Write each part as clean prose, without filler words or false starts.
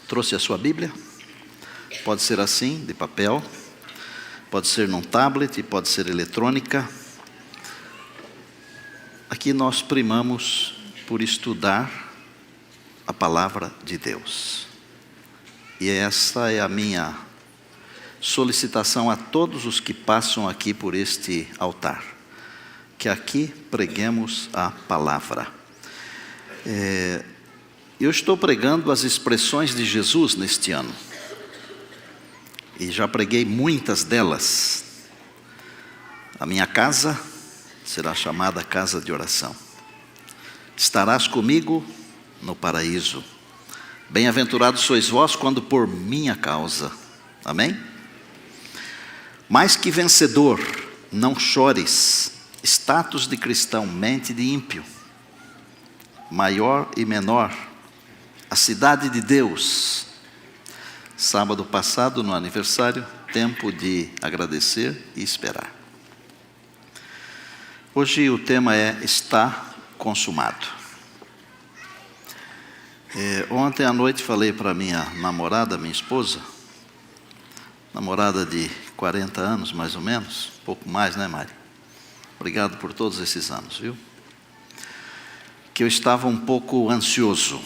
Trouxe a sua Bíblia? Pode ser assim, de papel, pode ser num tablet, pode ser eletrônica. Aqui nós primamos por estudar a palavra de Deus. E essa é a minha solicitação a todos os que passam aqui por este altar. Que aqui preguemos a palavra. Eu estou pregando as expressões de Jesus neste ano. E já preguei muitas delas. A minha casa será chamada casa de oração. Estarás comigo no paraíso. Bem-aventurados sois vós quando por minha causa. Amém? Mais que vencedor, não chores. Status de cristão, mente de ímpio. Maior e menor. A cidade de Deus. Sábado passado, no aniversário, tempo de agradecer e esperar. Hoje o tema é está consumado. Ontem à noite falei para minha namorada, minha esposa, namorada de 40 anos mais ou menos, pouco mais, né, Mari? Obrigado por todos esses anos, viu? Que eu estava um pouco ansioso.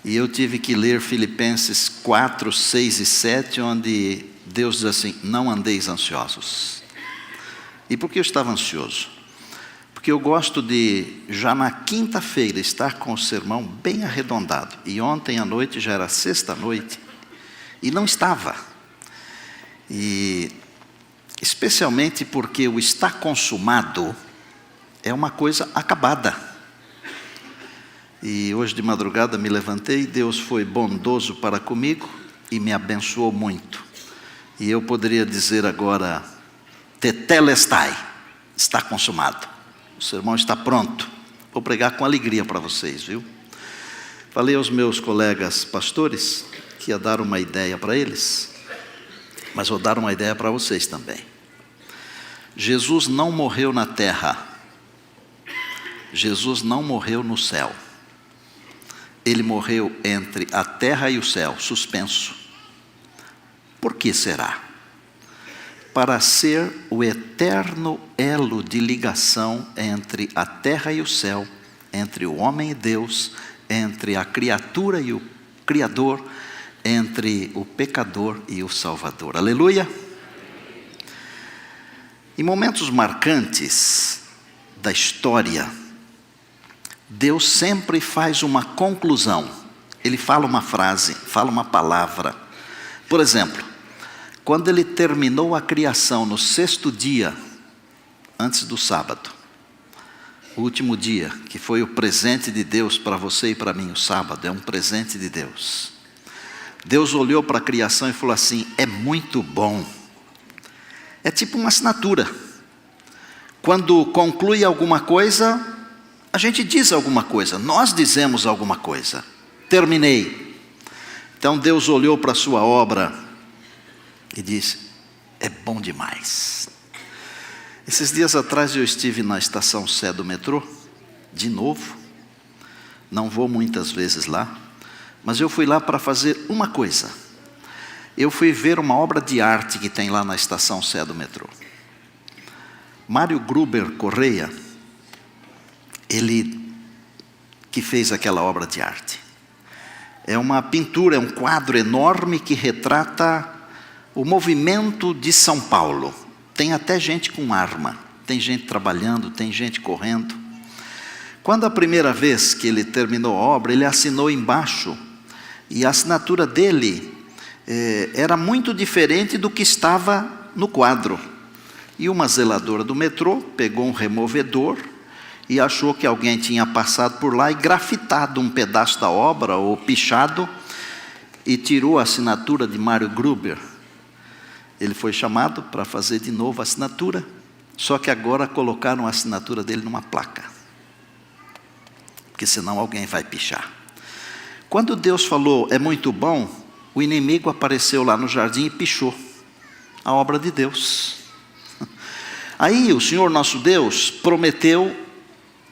E eu tive que ler Filipenses 4, 6 e 7, onde Deus diz assim, não andeis ansiosos. E por que eu estava ansioso? Porque eu gosto de, já na quinta-feira, estar com o sermão bem arredondado. E ontem à noite, já era sexta-noite, e não estava. E especialmente porque o está consumado é uma coisa acabada. E hoje de madrugada me levantei, Deus foi bondoso para comigo e me abençoou muito. E eu poderia dizer agora, tetelestai, está consumado. O sermão está pronto. Vou pregar com alegria para vocês, viu? Falei aos meus colegas pastores que ia dar uma ideia para eles, mas vou dar uma ideia para vocês também. Jesus não morreu na terra. Jesus não morreu no céu. Ele morreu entre a terra e o céu, suspenso. Por que será? Para ser o eterno elo de ligação entre a terra e o céu, entre o homem e Deus, entre a criatura e o Criador, entre o pecador e o Salvador. Aleluia! Em momentos marcantes da história, Deus sempre faz uma conclusão. Ele fala uma frase, fala uma palavra. Por exemplo, quando ele terminou a criação no sexto dia, antes do sábado, o último dia, que foi o presente de Deus para você e para mim, o sábado, é um presente de Deus. Deus olhou para a criação e falou assim, é muito bom. É tipo uma assinatura. Quando conclui alguma coisa, a gente diz alguma coisa, nós dizemos alguma coisa. Terminei. Então Deus olhou para a sua obra e disse, é bom demais. Esses dias atrás eu estive na estação Sé do metrô, de novo. Não vou muitas vezes lá, mas eu fui lá para fazer uma coisa. Eu fui ver uma obra de arte que tem lá na estação Sé do metrô. Mário Gruber Correia, ele que fez aquela obra de arte. É uma pintura, é um quadro enorme que retrata o movimento de São Paulo. Tem até gente com arma, tem gente trabalhando, tem gente correndo. Quando a primeira vez que ele terminou a obra, ele assinou embaixo, e a assinatura dele era muito diferente do que estava no quadro. E uma zeladora do metrô pegou um removedor, e achou que alguém tinha passado por lá e grafitado um pedaço da obra, ou pichado, e tirou a assinatura de Mário Gruber. Ele foi chamado para fazer de novo a assinatura, só que agora colocaram a assinatura dele numa placa, porque senão alguém vai pichar. Quando Deus falou, é muito bom, o inimigo apareceu lá no jardim e pichou a obra de Deus. Aí o Senhor nosso Deus prometeu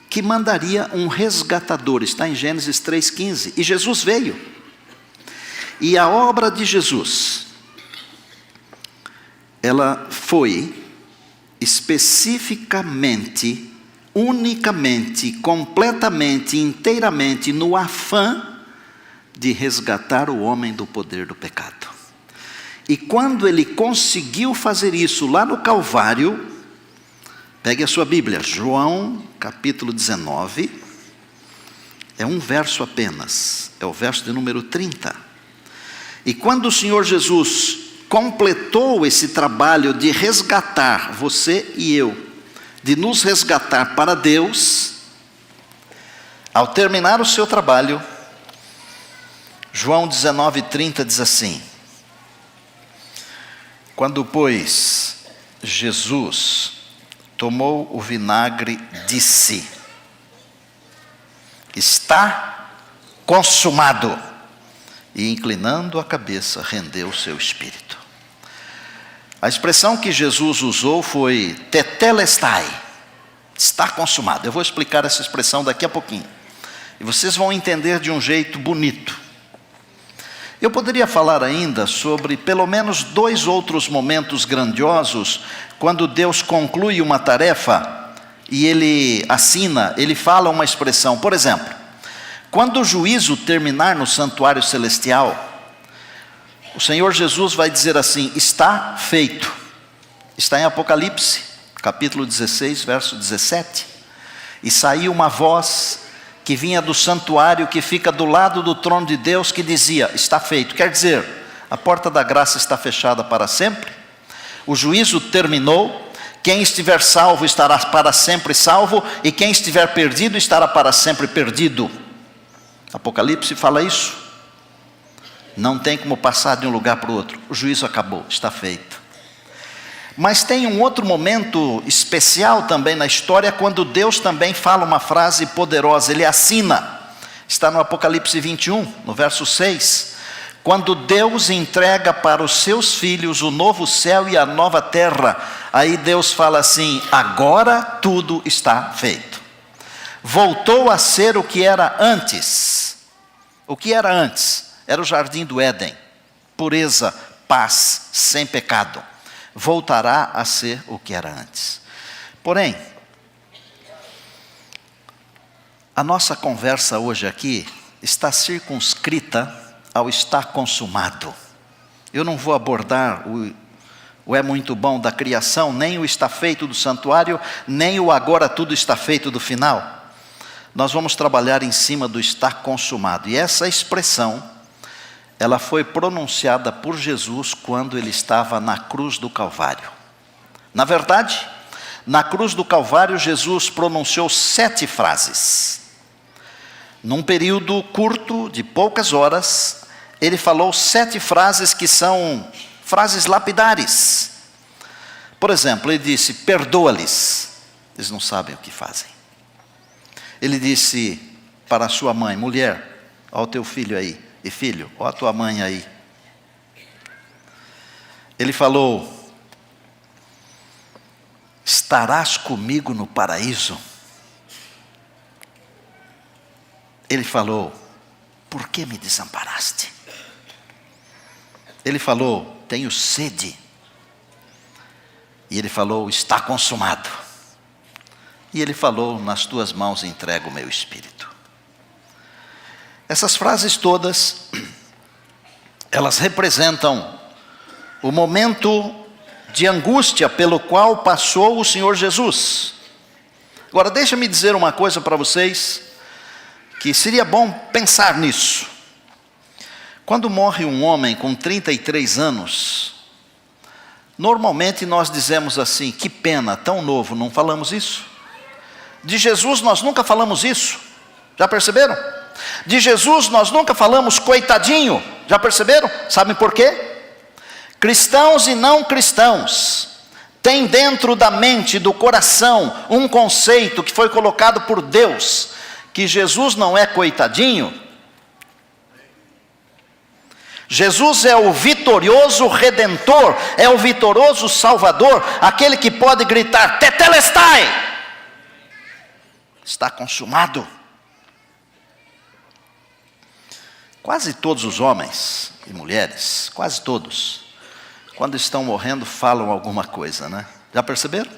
que mandaria um resgatador, está em Gênesis 3,15, e Jesus veio. E a obra de Jesus, ela foi especificamente, unicamente, completamente, inteiramente no afã de resgatar o homem do poder do pecado. E quando ele conseguiu fazer isso lá no Calvário, pegue a sua Bíblia, João capítulo 19, é um verso apenas, é o verso de número 30. E quando o Senhor Jesus completou esse trabalho de resgatar você e eu, de nos resgatar para Deus, ao terminar o seu trabalho, João 19:30 diz assim: quando, pois, Jesus tomou o vinagre, disse: está consumado. E inclinando a cabeça, rendeu o seu espírito. A expressão que Jesus usou foi tetelestai, está consumado. Eu vou explicar essa expressão daqui a pouquinho. E vocês vão entender de um jeito bonito. Eu poderia falar ainda sobre pelo menos 2 outros momentos grandiosos, quando Deus conclui uma tarefa e Ele assina, Ele fala uma expressão. Por exemplo, quando o juízo terminar no santuário celestial, o Senhor Jesus vai dizer assim: está feito. Está em Apocalipse, capítulo 16, verso 17. E saiu uma voz que vinha do santuário que fica do lado do trono de Deus, que dizia: está feito. Quer dizer, a porta da graça está fechada para sempre, o juízo terminou, quem estiver salvo estará para sempre salvo, e quem estiver perdido estará para sempre perdido. Apocalipse fala isso. Não tem como passar de um lugar para o outro, o juízo acabou, está feito. Mas tem um outro momento especial também na história, quando Deus também fala uma frase poderosa, Ele assina. Está no Apocalipse 21, no verso 6. Quando Deus entrega para os seus filhos o novo céu e a nova terra, aí Deus fala assim: agora tudo está feito. Voltou a ser o que era antes. O que era antes? Era o jardim do Éden. Pureza, paz, sem pecado. Voltará a ser o que era antes. Porém, a nossa conversa hoje aqui está circunscrita ao está consumado. Eu não vou abordar o é muito bom da criação, nem o está feito do santuário, nem o agora tudo está feito do final. Nós vamos trabalhar em cima do está consumado. E essa expressão, ela foi pronunciada por Jesus quando ele estava na cruz do Calvário. Na verdade, na cruz do Calvário, Jesus pronunciou 7 frases. Num período curto, de poucas horas, ele falou 7 frases que são frases lapidares. Por exemplo, ele disse: perdoa-lhes, eles não sabem o que fazem. Ele disse para a sua mãe: mulher, olha o teu filho aí. E filho, olha a tua mãe aí. Ele falou: estarás comigo no paraíso. Ele falou: por que me desamparaste? Ele falou: tenho sede. E ele falou: está consumado. E ele falou: nas tuas mãos entrego o meu espírito. Essas frases todas, elas representam o momento de angústia pelo qual passou o Senhor Jesus. Agora, deixa-me dizer uma coisa para vocês, que seria bom pensar nisso. Quando morre um homem com 33 anos, normalmente nós dizemos assim: que pena, tão novo, não falamos isso? De Jesus nós nunca falamos isso, já perceberam? De Jesus nós nunca falamos coitadinho, já perceberam? Sabem por quê? Cristãos e não cristãos têm dentro da mente, do coração, um conceito que foi colocado por Deus, que Jesus não é coitadinho. Jesus é o vitorioso Redentor, é o vitorioso Salvador, aquele que pode gritar: tetelestai! Está consumado. quase todos os homens e mulheres, quase todos, quando estão morrendo, falam alguma coisa, né? Já perceberam?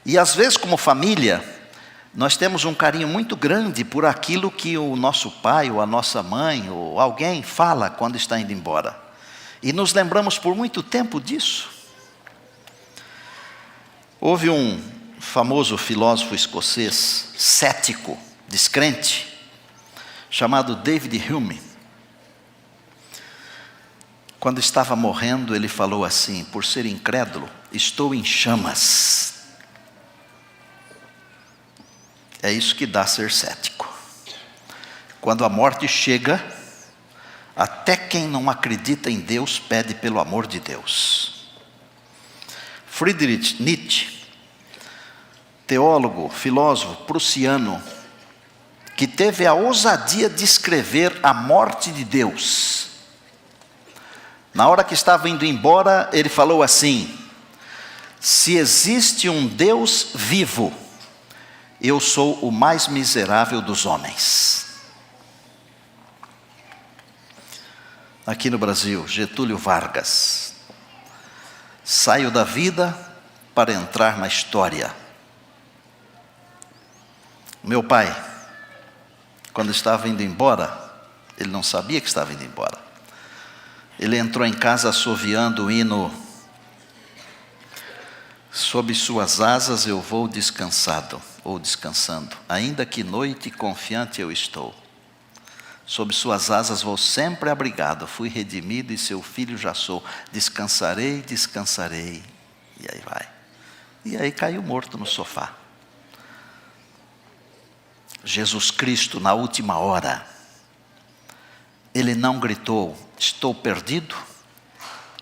E às vezes, como família, nós temos um carinho muito grande por aquilo que o nosso pai, ou a nossa mãe, ou alguém fala quando está indo embora. E nos lembramos por muito tempo disso. Houve um famoso filósofo escocês, cético, descrente, chamado David Hume. Quando estava morrendo, ele falou assim: por ser incrédulo, estou em chamas. É isso que dá ser cético. Quando a morte chega, até quem não acredita em Deus pede pelo amor de Deus. Friedrich Nietzsche, teólogo, filósofo prussiano, que teve a ousadia de escrever a morte de Deus. Na hora que estava indo embora, ele falou assim: se existe um Deus vivo, eu sou o mais miserável dos homens. Aqui no Brasil, Getúlio Vargas: saio da vida para entrar na história. Meu pai, quando estava indo embora, ele não sabia que estava indo embora. Ele entrou em casa assoviando o hino: sob suas asas eu vou descansado, ou descansando, ainda que noite confiante eu estou. Sob suas asas vou sempre abrigado, fui redimido e seu filho já sou. Descansarei, descansarei. E aí vai. E aí caiu morto no sofá. Jesus Cristo, na última hora, ele não gritou: estou perdido.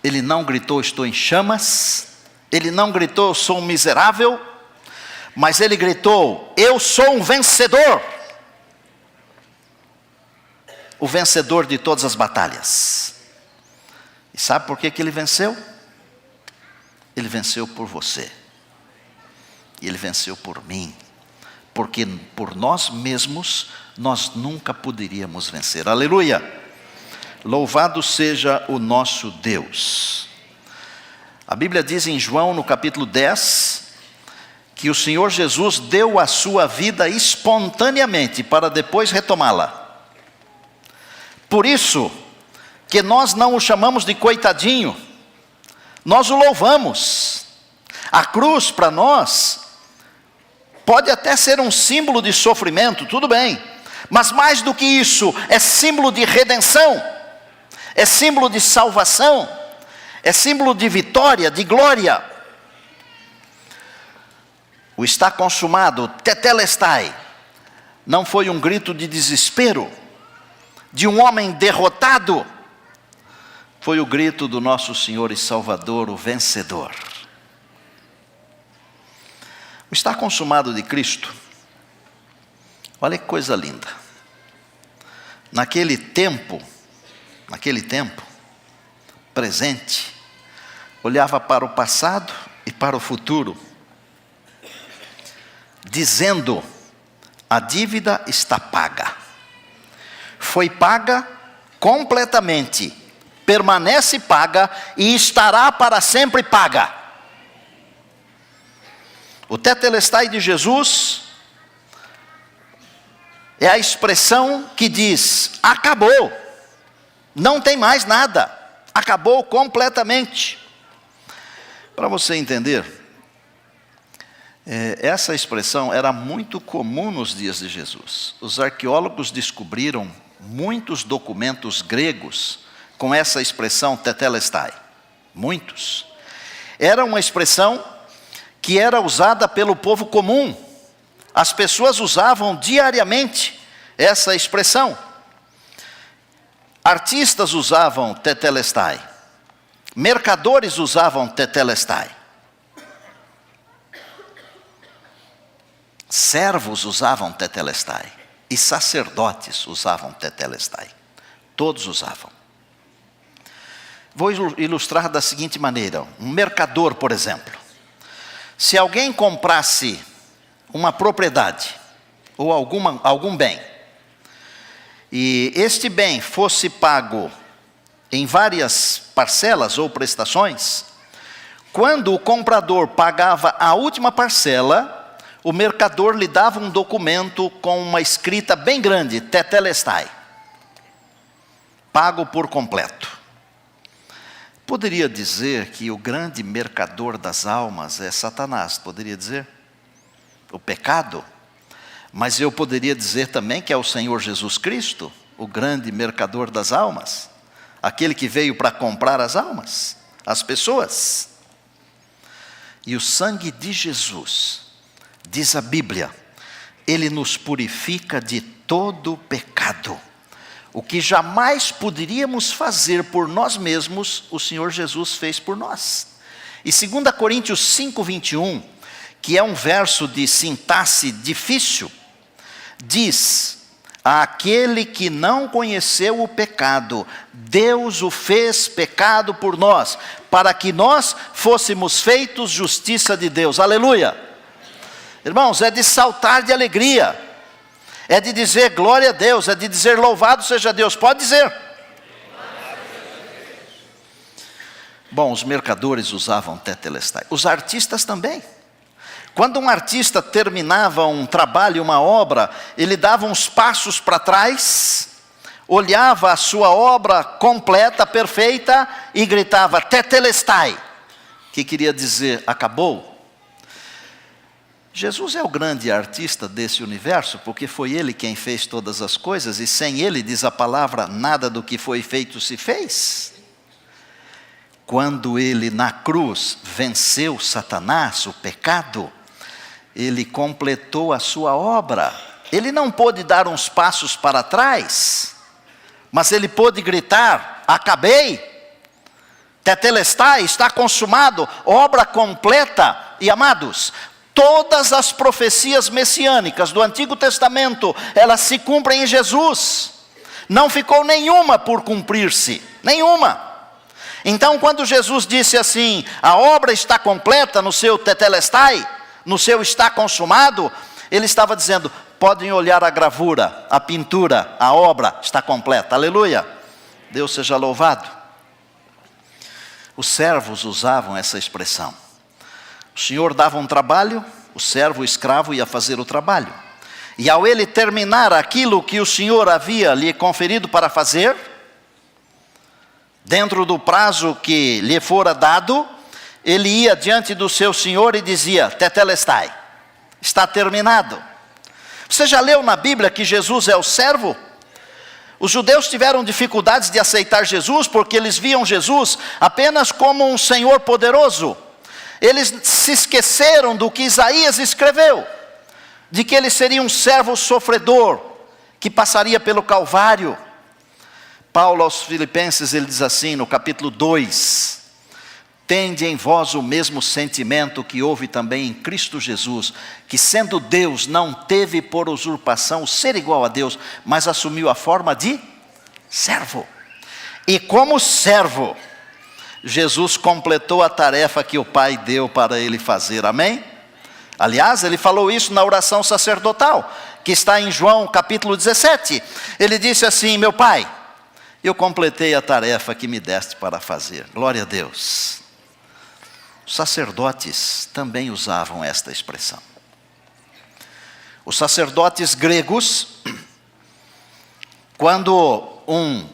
Ele não gritou: estou em chamas. Ele não gritou: eu sou um miserável. Mas ele gritou: eu sou um vencedor. O vencedor de todas as batalhas. E sabe por que ele venceu? Ele venceu por você. E ele venceu por mim. Porque por nós mesmos, nós nunca poderíamos vencer. Aleluia! Louvado seja o nosso Deus. A Bíblia diz em João, no capítulo 10, que o Senhor Jesus deu a sua vida espontaneamente para depois retomá-la. Por isso que nós não o chamamos de coitadinho, nós o louvamos. A cruz para nós pode até ser um símbolo de sofrimento, tudo bem, mas mais do que isso, é símbolo de redenção, é símbolo de salvação, é símbolo de vitória, de glória. O está consumado, tetelestai, não foi um grito de desespero de um homem derrotado, foi o grito do nosso Senhor e Salvador, o vencedor. O está consumado de Cristo, olha que coisa linda. Naquele tempo presente, olhava para o passado e para o futuro, dizendo: a dívida está paga. Foi paga completamente, permanece paga e estará para sempre paga. O tetelestai de Jesus é a expressão que diz: acabou, não tem mais nada, acabou completamente. Para você entender, essa expressão era muito comum nos dias de Jesus. Os arqueólogos descobriram muitos documentos gregos com essa expressão tetelestai. Muitos. Era uma expressão que era usada pelo povo comum. As pessoas usavam diariamente essa expressão. Artistas usavam tetelestai. Mercadores usavam tetelestai. Servos usavam tetelestai. E sacerdotes usavam tetelestai. Todos usavam. Vou ilustrar da seguinte maneira. Um mercador, por exemplo. Se alguém comprasse uma propriedade ou algum bem, e este bem fosse pago em várias parcelas ou prestações, quando o comprador pagava a última parcela, o mercador lhe dava um documento com uma escrita bem grande, tetelestai, pago por completo. Poderia dizer que o grande mercador das almas é Satanás, poderia dizer? O pecado. Mas eu poderia dizer também que é o Senhor Jesus Cristo, o grande mercador das almas, aquele que veio para comprar as almas, as pessoas. E o sangue de Jesus, diz a Bíblia, ele nos purifica de todo pecado. O que jamais poderíamos fazer por nós mesmos, o Senhor Jesus fez por nós. E 2 Coríntios 5:21, que é um verso de sintaxe difícil, diz: aquele que não conheceu o pecado, Deus o fez pecado por nós, para que nós fôssemos feitos justiça de Deus. Aleluia! Irmãos, é de saltar de alegria, é de dizer glória a Deus, é de dizer louvado seja Deus. Pode dizer. Bom, os mercadores usavam tetelestai, os artistas também. Quando um artista terminava um trabalho, uma obra, ele dava uns passos para trás, olhava a sua obra completa, perfeita, e gritava tetelestai, que queria dizer acabou. Jesus é o grande artista desse universo, porque foi Ele quem fez todas as coisas, e sem Ele, diz a palavra, nada do que foi feito se fez. Quando Ele na cruz venceu Satanás, o pecado, Ele completou a sua obra. Ele não pôde dar uns passos para trás, mas Ele pôde gritar, acabei, tetelestai, está consumado, obra completa. E amados, todas as profecias messiânicas do Antigo Testamento, elas se cumprem em Jesus. Não ficou nenhuma por cumprir-se, nenhuma. Então, quando Jesus disse assim, a obra está completa no seu tetelestai, no seu está consumado, Ele estava dizendo, podem olhar a gravura, a pintura, a obra está completa. Aleluia! Deus seja louvado. Os servos usavam essa expressão. O Senhor dava um trabalho, o servo, o escravo ia fazer o trabalho. E ao ele terminar aquilo que o Senhor havia lhe conferido para fazer, dentro do prazo que lhe fora dado, ele ia diante do seu Senhor e dizia, tetelestai, está terminado. Você já leu na Bíblia que Jesus é o servo? Os judeus tiveram dificuldades de aceitar Jesus, porque eles viam Jesus apenas como um Senhor poderoso. Eles se esqueceram do que Isaías escreveu, de que ele seria um servo sofredor, que passaria pelo Calvário. Paulo aos Filipenses, ele diz assim no capítulo 2, tende em vós o mesmo sentimento que houve também em Cristo Jesus, que sendo Deus não teve por usurpação o ser igual a Deus, mas assumiu a forma de servo. E como servo, Jesus completou a tarefa que o Pai deu para ele fazer, amém? Aliás, ele falou isso na oração sacerdotal, que está em João capítulo 17. Ele disse assim, meu Pai, eu completei a tarefa que me deste para fazer. Glória a Deus. Os sacerdotes também usavam esta expressão. Os sacerdotes gregos, quando um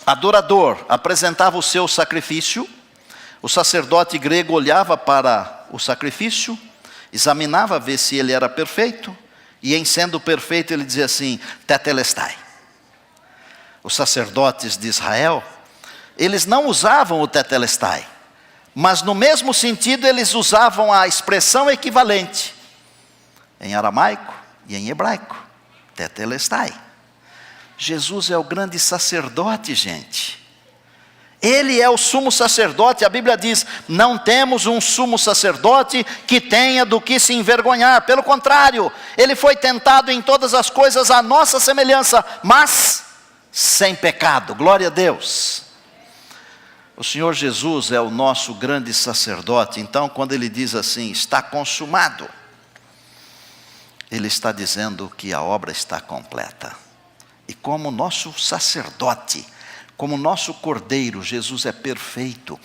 adorador apresentava o seu sacrifício, o sacerdote grego olhava para o sacrifício, examinava ver se ele era perfeito, e em sendo perfeito ele dizia assim, tetelestai. Os sacerdotes de Israel, eles não usavam o tetelestai, mas no mesmo sentido eles usavam a expressão equivalente, em aramaico e em hebraico, tetelestai. Jesus é o grande sacerdote, gente. Ele é o sumo sacerdote. A Bíblia diz, não temos um sumo sacerdote que tenha do que se envergonhar. Pelo contrário, ele foi tentado em todas as coisas à nossa semelhança, mas sem pecado. Glória a Deus. O Senhor Jesus é o nosso grande sacerdote. Então, quando ele diz assim, está consumado, ele está dizendo que a obra está completa. E como nosso sacerdote, como nosso cordeiro, Jesus é perfeito.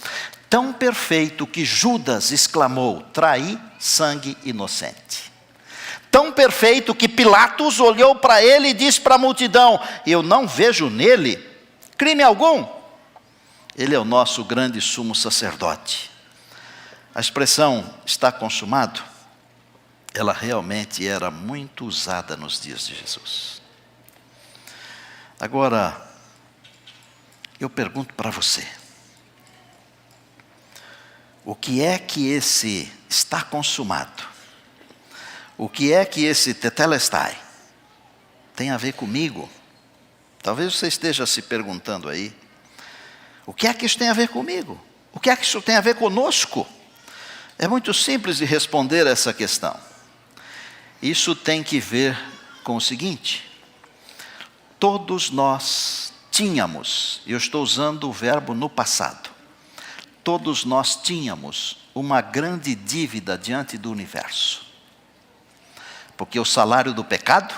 Tão perfeito que Judas exclamou: traí sangue inocente. Tão perfeito que Pilatos olhou para ele e disse para a multidão: eu não vejo nele crime algum. Ele é o nosso grande sumo sacerdote. A expressão está consumado, ela realmente era muito usada nos dias de Jesus. Agora, eu pergunto para você, o que é que esse está consumado, o que é que esse tetelestai tem a ver comigo? Talvez você esteja se perguntando aí, o que é que isso tem a ver comigo? O que é que isso tem a ver conosco? É muito simples de responder essa questão. Isso tem que ver com o seguinte: todos nós tínhamos, e eu estou usando o verbo no passado, todos nós tínhamos uma grande dívida diante do universo. Porque o salário do pecado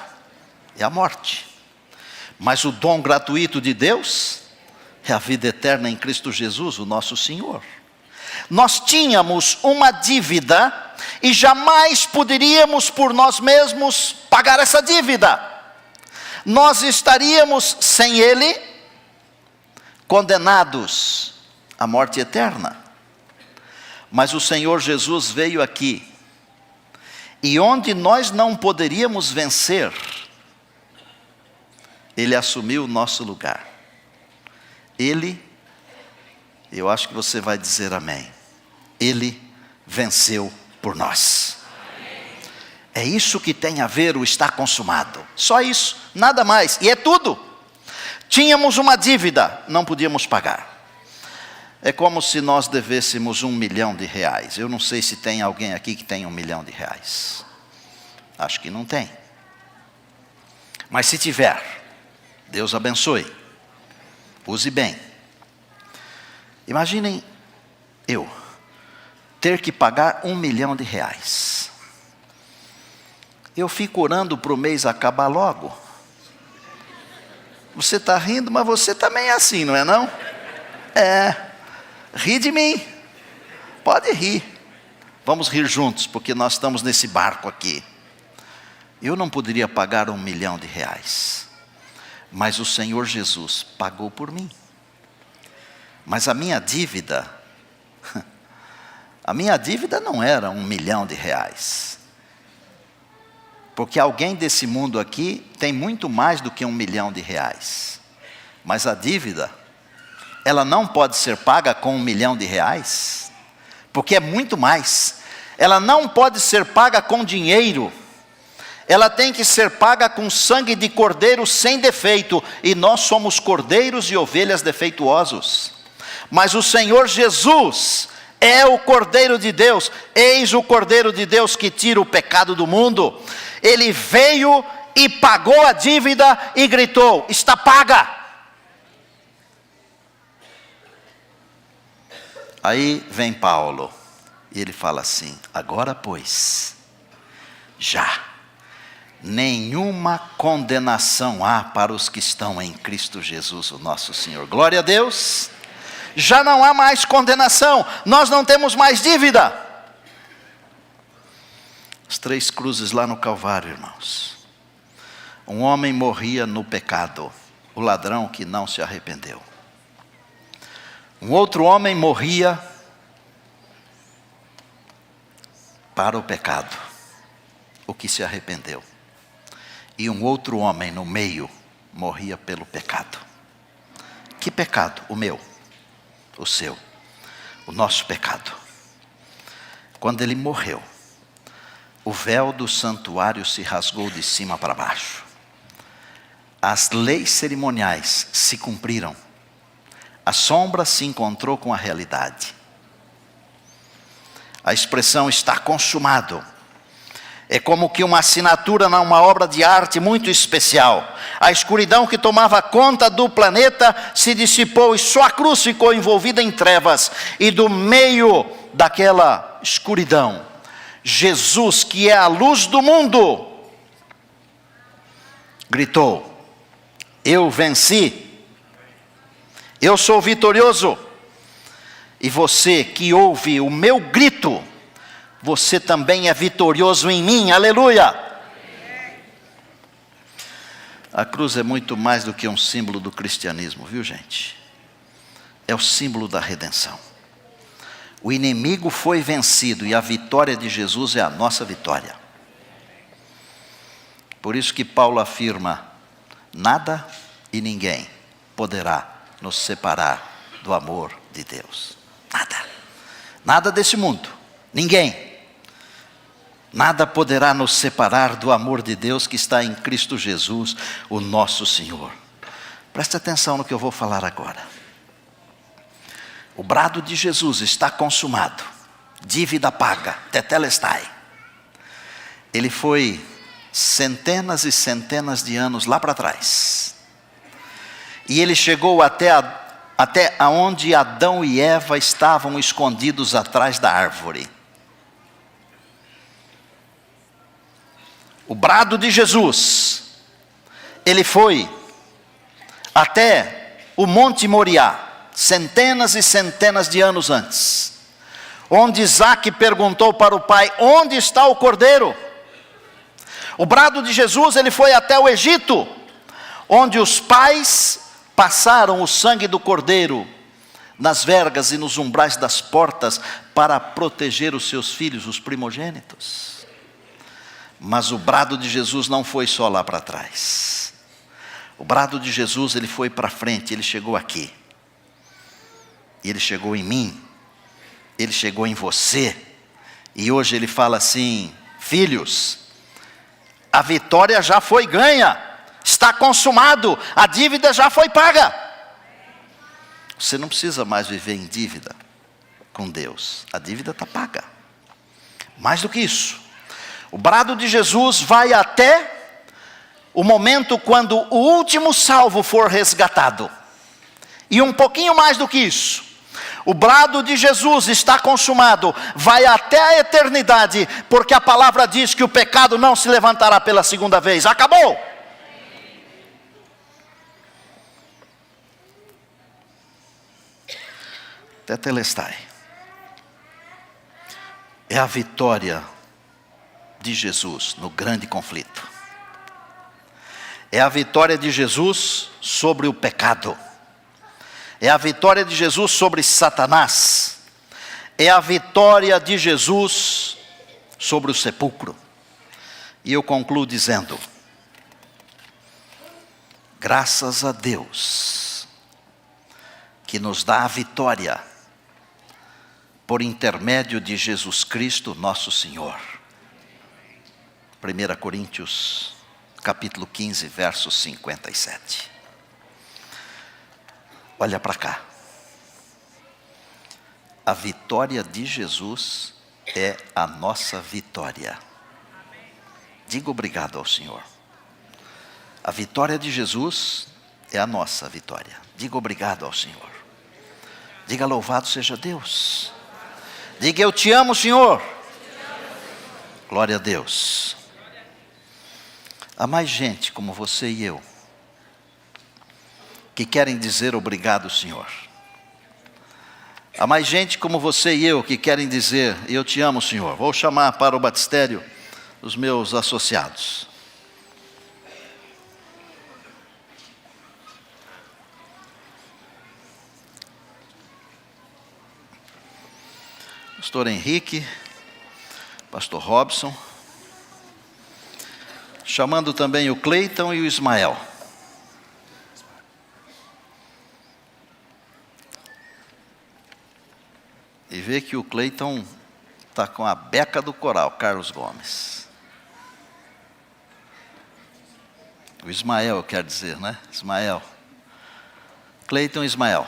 é a morte. Mas o dom gratuito de Deus é a vida eterna em Cristo Jesus, o nosso Senhor. Nós tínhamos uma dívida e jamais poderíamos por nós mesmos pagar essa dívida. Nós estaríamos sem Ele, condenados à morte eterna. Mas o Senhor Jesus veio aqui, e onde nós não poderíamos vencer, Ele assumiu o nosso lugar. Ele, eu acho que você vai dizer amém, Ele venceu por nós. É isso que tem a ver o está consumado. Só isso, nada mais. E é tudo. Tínhamos uma dívida, não podíamos pagar. É como se nós devêssemos R$1 milhão. Eu não sei se tem alguém aqui que tem R$1 milhão. Acho que não tem. Mas se tiver, Deus abençoe. Use bem. Imaginem eu ter que pagar R$1 milhão. Eu fico orando para o mês acabar logo. Você está rindo, mas você também é assim, não é não? Ri de mim. Pode rir. Vamos rir juntos, porque nós estamos nesse barco aqui. Eu não poderia pagar R$1 milhão, mas o Senhor Jesus pagou por mim. Mas a minha dívida não era R$1 milhão. Porque alguém desse mundo aqui tem muito mais do que R$1 milhão. Mas a dívida, ela não pode ser paga com R$1 milhão, porque é muito mais. Ela não pode ser paga com dinheiro. Ela tem que ser paga com sangue de cordeiro sem defeito. E nós somos cordeiros e ovelhas defeituosos. Mas o Senhor Jesus é o Cordeiro de Deus. Eis o Cordeiro de Deus que tira o pecado do mundo. Ele veio e pagou a dívida e gritou: está paga. Aí vem Paulo e ele fala assim: agora pois, já nenhuma condenação há para os que estão em Cristo Jesus, o nosso Senhor. Glória a Deus. Já não há mais condenação, nós não temos mais dívida. As 3 cruzes lá no Calvário, irmãos. Um homem morria no pecado, o ladrão que não se arrependeu. Um outro homem morria para o pecado, o que se arrependeu. E um outro homem no meio morria pelo pecado. Que pecado? O meu, o seu, o nosso pecado. Quando ele morreu, o véu do santuário se rasgou de cima para baixo. As leis cerimoniais se cumpriram. A sombra se encontrou com a realidade. A expressão está consumado é como que uma assinatura numa obra de arte muito especial. A escuridão que tomava conta do planeta se dissipou e só a cruz ficou envolvida em trevas. E do meio daquela escuridão, Jesus, que é a luz do mundo, gritou: Eu venci. Eu sou vitorioso. E você que ouve o meu grito, você também é vitorioso em mim. Aleluia! A cruz é muito mais do que um símbolo do cristianismo, viu, gente? É o símbolo da redenção. O inimigo foi vencido e a vitória de Jesus é a nossa vitória. Por isso que Paulo afirma: nada e ninguém poderá nos separar do amor de Deus. Nada. Nada desse mundo. Ninguém. Nada poderá nos separar do amor de Deus que está em Cristo Jesus, o nosso Senhor. Preste atenção no que eu vou falar agora. O brado de Jesus está consumado. Dívida paga. Tetelestai. Ele foi centenas e centenas de anos lá para trás. E ele chegou até aonde Adão e Eva estavam escondidos atrás da árvore. O brado de Jesus, ele foi até o Monte Moriá, centenas e centenas de anos antes, onde Isaac perguntou para o pai: onde está o cordeiro? O brado de Jesus, ele foi até o Egito, onde os pais passaram o sangue do cordeiro nas vergas e nos umbrais das portas para proteger os seus filhos, os primogênitos. Mas o brado de Jesus não foi só lá para trás. O brado de Jesus, ele foi para frente, ele chegou aqui. Ele chegou em mim, ele chegou em você. E hoje ele fala assim: filhos, a vitória já foi ganha, está consumado, a dívida já foi paga. Você não precisa mais viver em dívida com Deus, a dívida está paga. Mais do que isso, o brado de Jesus vai até o momento quando o último salvo for resgatado. E um pouquinho mais do que isso, o brado de Jesus está consumado, vai até a eternidade, porque a palavra diz que o pecado não se levantará pela segunda vez. Acabou! Tetelestai. É a vitória de Jesus no grande conflito. É a vitória de Jesus sobre o pecado. É a vitória de Jesus sobre Satanás. É a vitória de Jesus sobre o sepulcro. E eu concluo dizendo: graças a Deus que nos dá a vitória por intermédio de Jesus Cristo, nosso Senhor. 1 Coríntios, capítulo 15, verso 57. Olha para cá. A vitória de Jesus é a nossa vitória. Diga obrigado ao Senhor. A vitória de Jesus é a nossa vitória. Diga obrigado ao Senhor. Diga louvado seja Deus. Diga eu te amo, Senhor. Glória a Deus. Há mais gente como você e eu que querem dizer obrigado, Senhor. Há mais gente como você e eu que querem dizer eu te amo, Senhor. Vou chamar para o batistério os meus associados. Pastor Henrique, Pastor Robson, chamando também o Cleiton e o Ismael. E vê que o Cleiton está com a beca do coral, Carlos Gomes. O Ismael, eu quero dizer, né? Ismael. Cleiton e Ismael.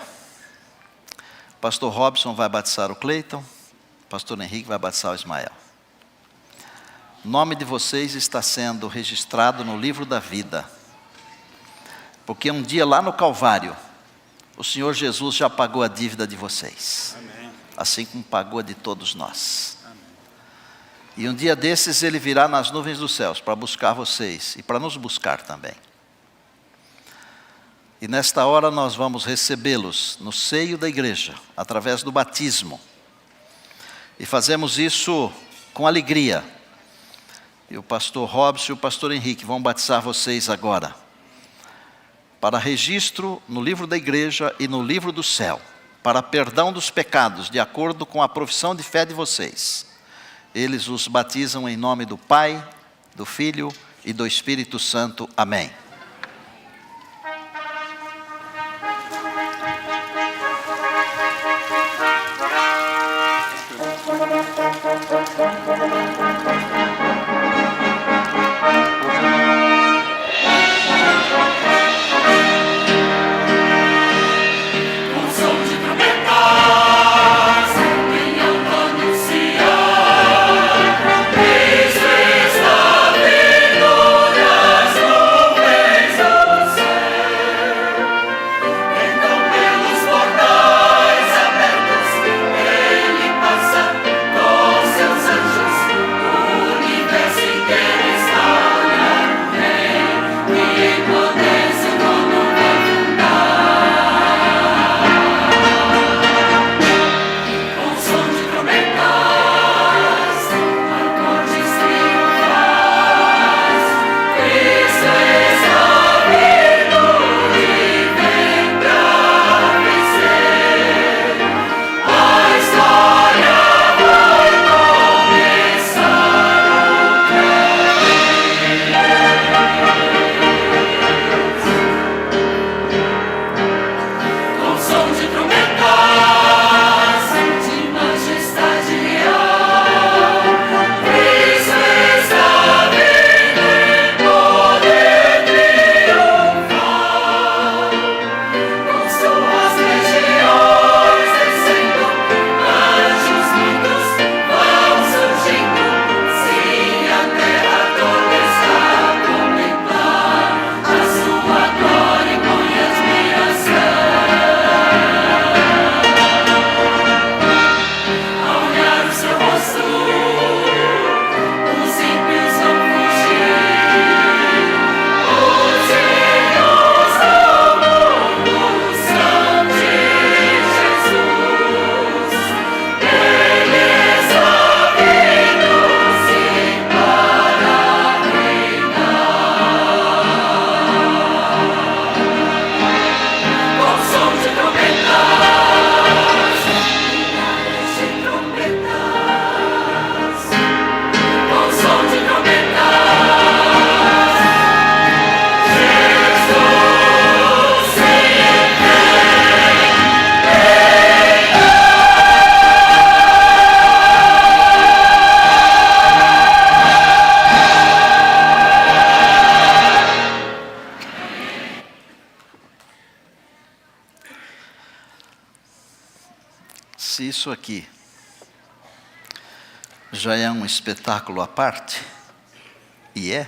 Pastor Robson vai batizar o Cleiton. Pastor Henrique vai batizar o Ismael. O nome de vocês está sendo registrado no livro da vida. Porque um dia lá no Calvário, o Senhor Jesus já pagou a dívida de vocês. Amém. Assim como pagou a de todos nós. Amém. E um dia desses Ele virá nas nuvens dos céus para buscar vocês e para nos buscar também. E nesta hora nós vamos recebê-los no seio da igreja, através do batismo. E fazemos isso com alegria. E o pastor Robson e o pastor Henrique vão batizar vocês agora, para registro no livro da igreja e no livro do céu, para perdão dos pecados, de acordo com a profissão de fé de vocês. Eles os batizam em nome do Pai, do Filho e do Espírito Santo. Amém. Se isso aqui já é um espetáculo à parte, e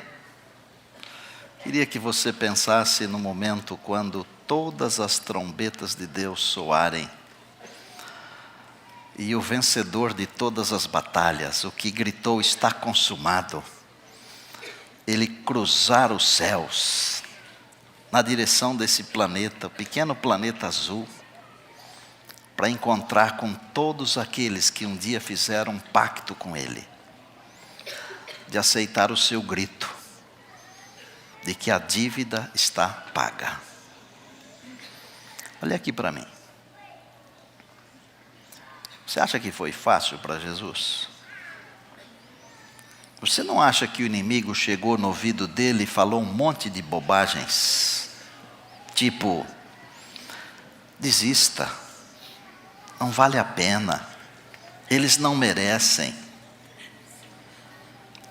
queria que você pensasse no momento quando todas as trombetas de Deus soarem e o vencedor de todas as batalhas, o que gritou está consumado, ele cruzar os céus na direção desse planeta, o pequeno planeta azul, para encontrar com todos aqueles que um dia fizeram um pacto com ele, de aceitar o seu grito, de que a dívida está paga. Olha aqui para mim. Você acha que foi fácil para Jesus? Você não acha que o inimigo chegou no ouvido dele e falou um monte de bobagens? Tipo, desista. Não vale a pena, eles não merecem.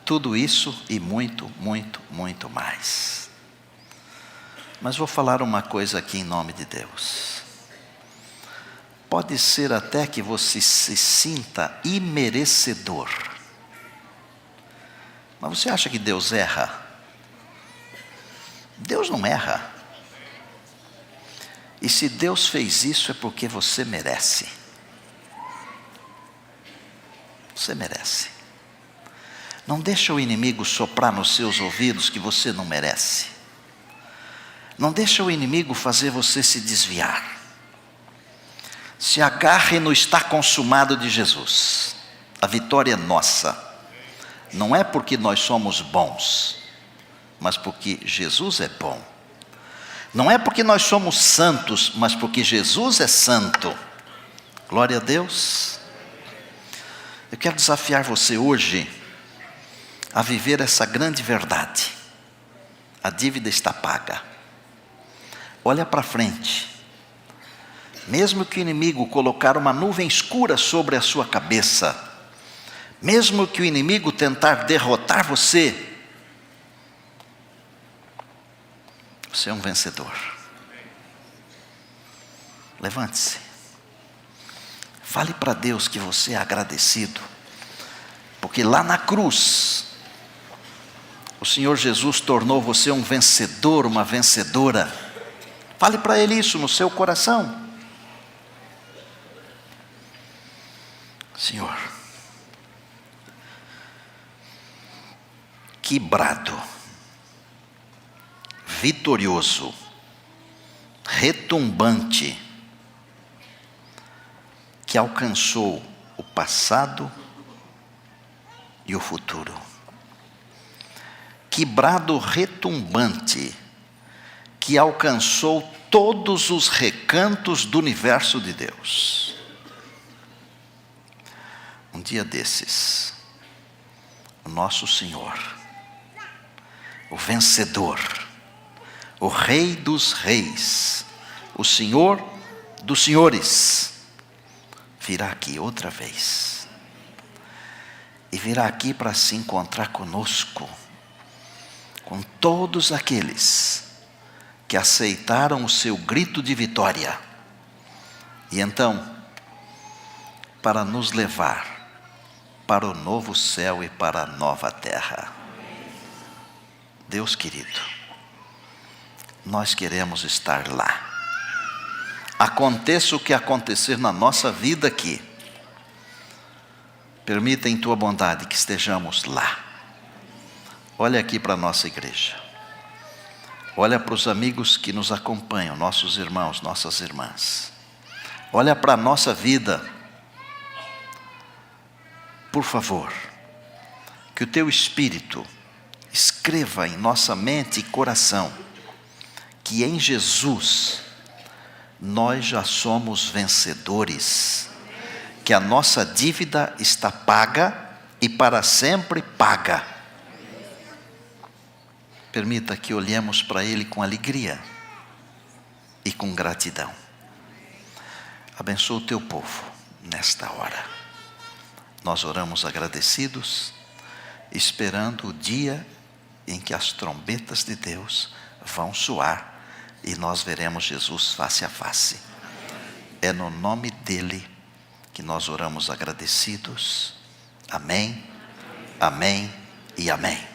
Tudo isso e muito, muito, muito mais. Mas vou falar uma coisa aqui em nome de Deus. Pode ser até que você se sinta imerecedor. Mas você acha que Deus erra? Deus não erra. E se Deus fez isso é porque você merece. Você merece. Não deixa o inimigo soprar nos seus ouvidos que você não merece. Não deixa o inimigo fazer você se desviar. Se agarre no está consumado de Jesus. A vitória é nossa. Não é porque nós somos bons, mas porque Jesus é bom. Não é porque nós somos santos, mas porque Jesus é santo. Glória a Deus. Eu quero desafiar você hoje a viver essa grande verdade. A dívida está paga. Olha para frente. Mesmo que o inimigo colocar uma nuvem escura sobre a sua cabeça, mesmo que o inimigo tentar derrotar você, você é um vencedor. Levante-se. Fale para Deus que você é agradecido, porque lá na cruz, o Senhor Jesus tornou você um vencedor, uma vencedora. Fale para Ele isso no seu coração. Senhor, que brado, vitorioso, retumbante, que alcançou o passado e o futuro. Que brado retumbante, que alcançou todos os recantos do universo de Deus. Um dia desses, o nosso Senhor, o vencedor, o Rei dos Reis, o Senhor dos Senhores, virá aqui outra vez. E virá aqui para se encontrar conosco, com todos aqueles que aceitaram o seu grito de vitória. E então, para nos levar para o novo céu e para a nova terra. Deus querido, nós queremos estar lá. Aconteça o que acontecer na nossa vida aqui, permita em tua bondade que estejamos lá. Olha aqui para a nossa igreja. Olha para os amigos que nos acompanham, nossos irmãos, nossas irmãs. Olha para a nossa vida. Por favor, que o teu Espírito escreva em nossa mente e coração que em Jesus nós já somos vencedores, que a nossa dívida está paga e para sempre paga. Permita que olhemos para Ele com alegria e com gratidão. Abençoa o teu povo nesta hora. Nós oramos agradecidos, esperando o dia em que as trombetas de Deus vão soar e nós veremos Jesus face a face. É no nome dEle que nós oramos agradecidos. Amém, amém e amém.